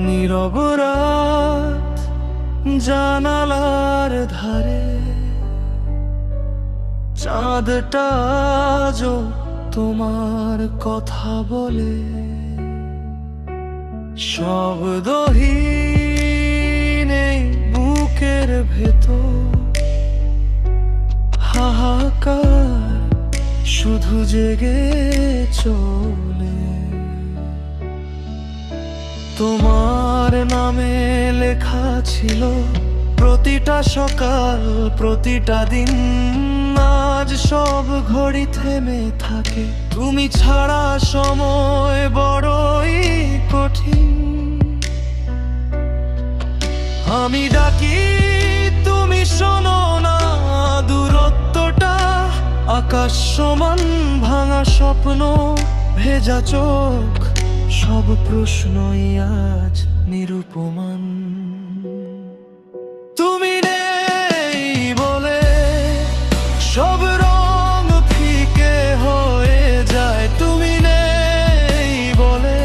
নীরব রাত জানালার ধারে, চাঁদটা আজও তোমার কথা বলে। শব্দহীন এই বুকের ভেতর হাহাকার শুধু জেগে চলে। তোমার নামে লেখা ছিল প্রতিটা সকাল, প্রতিটা দিন। আজ সব ঘড়ি থেমে থাকে, তুমি ছাড়া সময় বড়ই কঠিন। আমি ডাকি তুমি শোনো না, দূরত্বটা আকাশ সমান। ভাঙা স্বপ্ন, ভেজা চোখ, সব প্রশ্নই আজ নিরুপমান। তুমি নেই বলে সব রং ফিকে হয়ে যায়। তুমি নেই বলে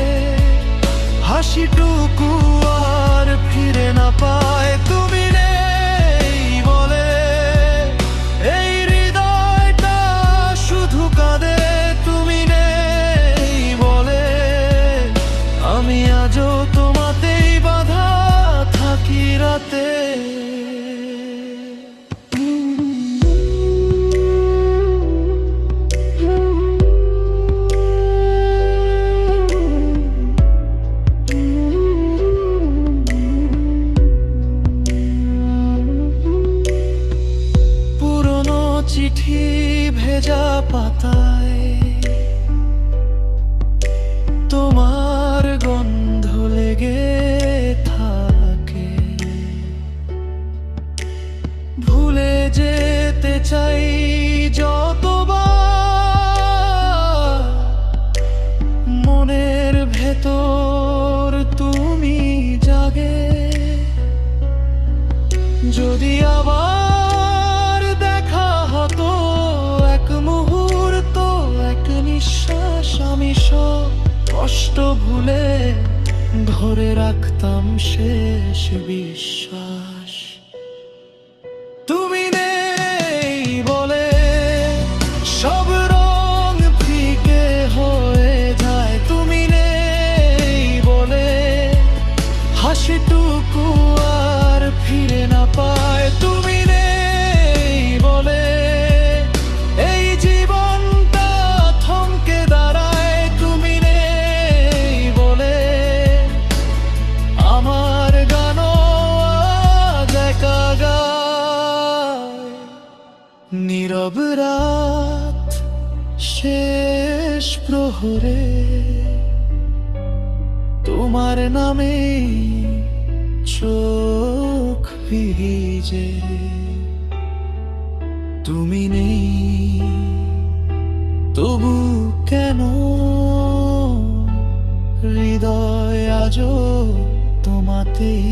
হাসিটুকু আর ফিরে না পায়। তুমি নেই বলে এই হৃদয়টা শুধু কাঁদে। তুমি নেই বলে আমি আজও তোমাতেই বাঁধা থাকি রাতে। পুরনো চিঠি ভেজা পাতায় তোমার গন্ধ লেগে থাকে। ভুলে যেতে চাই যতবার, মনের ভেতর তুমি জাগে। যদি আবার দেখা হতো, এক মুহূর্ত, এক নিঃশ্বাস, আমি সব কষ্ট ভুলে ধরে রাখতাম শেষ বিশ্বাস। তুমি নেই বলে সব রং ফিকে হয়ে যায়। তুমি নেই বলে হাসিটুকু আর ফিরে না পায়। তুমি নেই বলে এই জীবনটা থমকে দাঁড়ায়। তুমি নেই বলে আমার গানও আজ একা গায়। নীরব রাত শেষ প্রহরে তোমার নামে চোখ ভিজে। তুমি নেই তবু কেন হৃদয় আজও তোমাতেই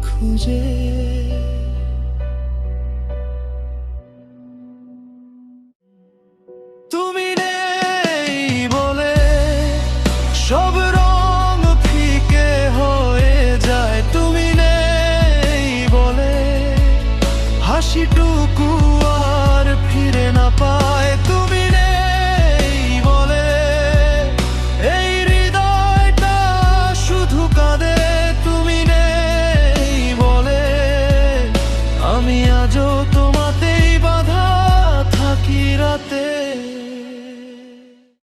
খুঁজে।